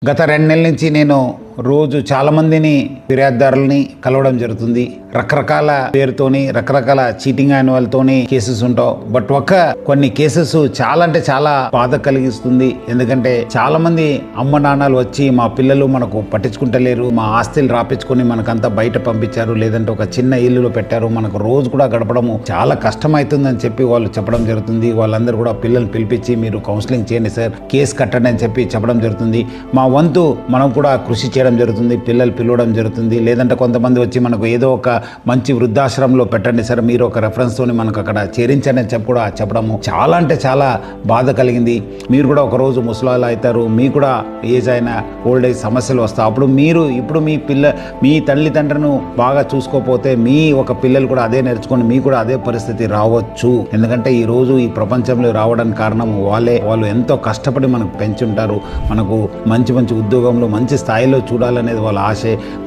గత 2 నెలల నుంచి నేను రోజు చాలామందిని ఫిర్యాదుదారులని కలవడం జరుగుతుంది. రకరకాల పేరుతోని రకరకాల చీటింగ్ అయిన వాళ్ళతోని కేసెస్ ఉంటావు. బట్ కొన్ని కేసెస్ చాలా అంటే చాలా బాధ కలిగిస్తుంది. ఎందుకంటే చాలా మంది అమ్మ నాన్నలు వచ్చి మా పిల్లలు మనకు పట్టించుకుంటలేరు, మా ఆస్తులు రాపించుకొని మనకంతా బయట పంపించారు, లేదంటే ఒక చిన్న ఇల్లులో పెట్టారు, మనకు రోజు కూడా గడపడము చాలా కష్టం అవుతుందని చెప్పి వాళ్ళు చెప్పడం జరుగుతుంది. వాళ్ళందరూ కూడా పిల్లల్ని పిలిపించి మీరు కౌన్సిలింగ్ చేయండి సార్, కేసు కట్టండి అని చెప్పి చెప్పడం జరుగుతుంది. మా వంతు మనం కూడా కృషి చేయడం జరుగుతుంది, పిల్లలు పిలవడం జరుగుతుంది. లేదంటే కొంతమంది వచ్చి మనకు ఏదో ఒక మంచి వృద్ధాశ్రమంలో పెట్టండి సార్, మీరు ఒక రెఫరెన్స్తోని మనకు అక్కడ చేరించండి అని చెప్పి కూడా చెప్పడము చాలా అంటే చాలా బాధ కలిగింది. మీరు కూడా ఒకరోజు ముసలాళ్ళు అవుతారు, మీకు కూడా ఏజ్ అయిన ఓల్డ్ ఏజ్ సమస్యలు వస్తాయి. అప్పుడు ఇప్పుడు మీ తల్లిదండ్రులను బాగా చూసుకోకపోతే మీ ఒక పిల్లలు కూడా అదే నేర్చుకొని మీకు కూడా అదే పరిస్థితి రావచ్చు. ఎందుకంటే ఈ రోజు ఈ ప్రపంచంలో రావడానికి కారణం వాళ్ళు ఎంతో కష్టపడి మనకు పెంచుంటారు. మనకు మంచి ఉద్యోగంలో మంచి స్థాయిలో చూడాలనేది వాళ్ళ ఆశే.